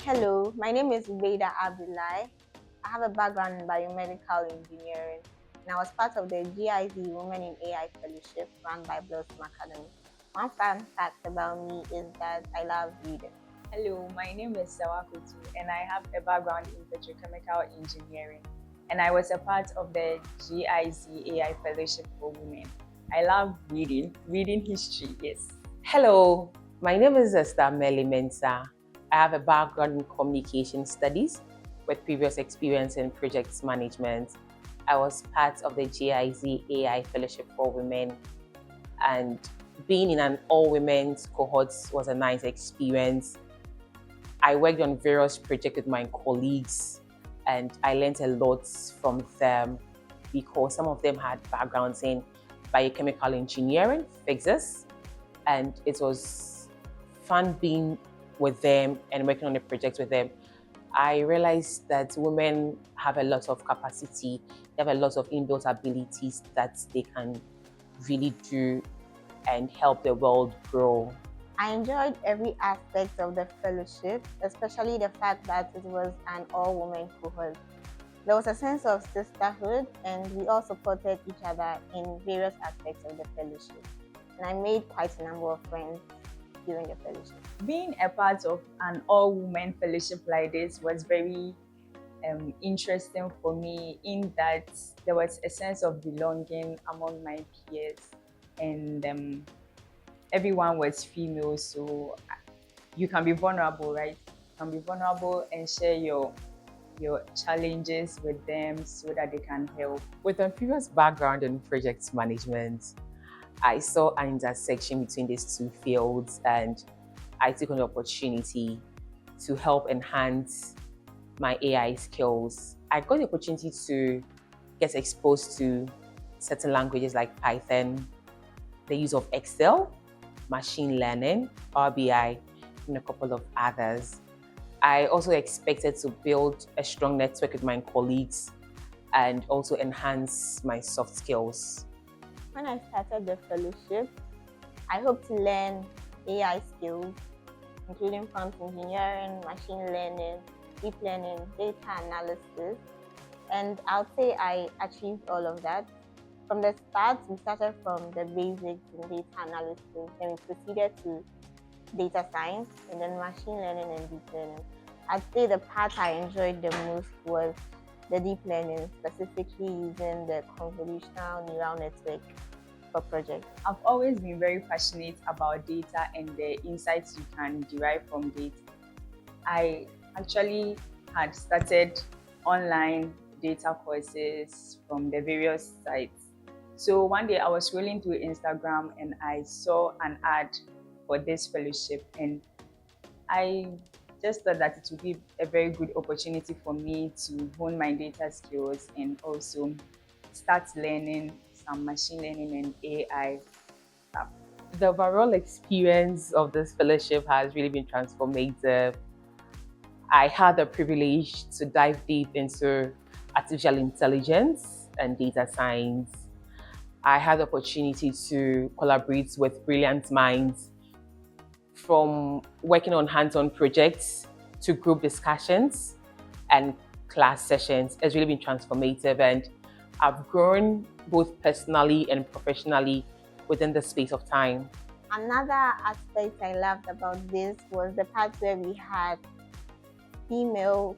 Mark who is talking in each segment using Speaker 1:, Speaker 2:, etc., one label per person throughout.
Speaker 1: Hello, my name is Veda Abdullahi. I have a background in biomedical engineering, and I was part of the GIZ Women in AI Fellowship run by Blossom Academy. One fun fact about me is that I love reading.
Speaker 2: Hello, my name is Sawakutu and I have a background in petrochemical engineering and I was a part of the GIZ AI Fellowship for Women. I love reading history, yes.
Speaker 3: Hello, my name is Esther Meli Mensah. I have a background in communication studies with previous experience in project management. I was part of the GIZ AI Fellowship for Women, and being in an all-women's cohort was a nice experience. I worked on various projects with my colleagues, and I learned a lot from them because some of them had backgrounds in biochemical engineering, physics, and it was fun being with them and working on the project with them. I realized that women have a lot of capacity, they have a lot of inbuilt abilities that they can really do and help the world grow.
Speaker 1: I enjoyed every aspect of the fellowship, especially the fact that it was an all-women cohort. There was a sense of sisterhood, and we all supported each other in various aspects of the fellowship. And I made quite a number of friends during the fellowship.
Speaker 2: Being a part of an all-women fellowship like this was very interesting for me in that there was a sense of belonging among my peers and everyone was female, so you can be vulnerable, right? You can be vulnerable and share your challenges with them so that they can help.
Speaker 3: With a previous background in project management, I saw an intersection between these two fields, and I took an opportunity to help enhance my AI skills. I got the opportunity to get exposed to certain languages like Python, the use of Excel, machine learning, RBI, and a couple of others. I also expected to build a strong network with my colleagues and also enhance my soft skills.
Speaker 1: When I started the fellowship, I hope to learn AI skills, including prompt engineering, machine learning, deep learning, data analysis, and I'll say I achieved all of that. From the start, we started from the basics in data analysis, then we proceeded to data science, and then machine learning and deep learning. I'd say the part I enjoyed the most was the deep learning, specifically using the convolutional neural network for projects.
Speaker 2: I've always been very passionate about data and the insights you can derive from data. I actually had started online data courses from the various sites. So one day I was scrolling through Instagram and I saw an ad for this fellowship, and I just thought that it would be a very good opportunity for me to hone my data skills and also start learning some machine learning and AI stuff.
Speaker 3: The overall experience of this fellowship has really been transformative. I had the privilege to dive deep into artificial intelligence and data science. I had the opportunity to collaborate with brilliant minds, from working on hands-on projects to group discussions and class sessions. It's really been transformative, and I've grown both personally and professionally within the space of time.
Speaker 1: Another aspect I loved about this was the part where we had female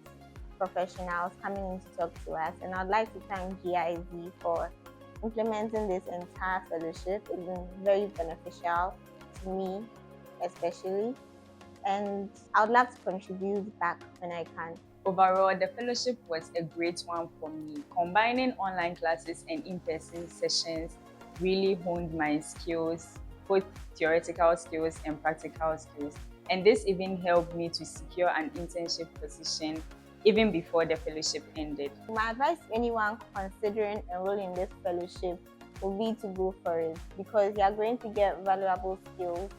Speaker 1: professionals coming in to talk to us, and I'd like to thank GIZ for implementing this entire fellowship. It's been very beneficial to me especially, and I would love to contribute back when I can.
Speaker 2: Overall, the fellowship was a great one for me. Combining online classes and in-person sessions really honed my skills, both theoretical skills and practical skills. And this even helped me to secure an internship position even before the fellowship ended.
Speaker 1: My advice to anyone considering enrolling in this fellowship would be to go for it, because you are going to get valuable skills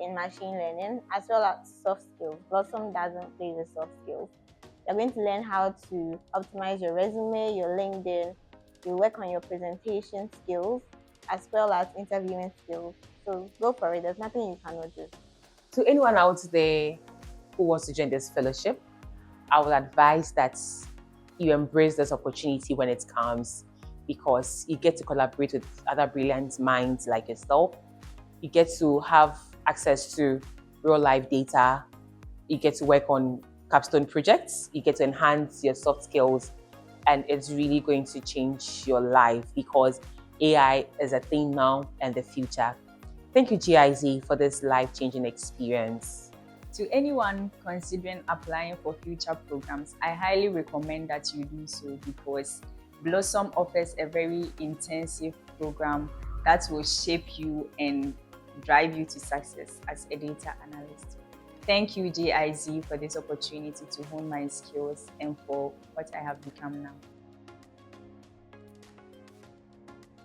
Speaker 1: in machine learning as well as soft skills. Blossom doesn't play with soft skills. You're going to learn how to optimize your resume, your LinkedIn, you work on your presentation skills as well as interviewing skills. So go for it. There's nothing you cannot do.
Speaker 3: To anyone out there who wants to join this fellowship, I would advise that you embrace this opportunity when it comes, because you get to collaborate with other brilliant minds like yourself. You get to have access to real life data. You get to work on capstone projects. You get to enhance your soft skills, and it's really going to change your life because AI is a thing now and the future. Thank you, GIZ, for this life-changing experience.
Speaker 2: To anyone considering applying for future programs, I highly recommend that you do so, because Blossom offers a very intensive program that will shape you and drive you to success as a data analyst. Thank you, GIZ, for this opportunity to hone my skills and for what I have become now.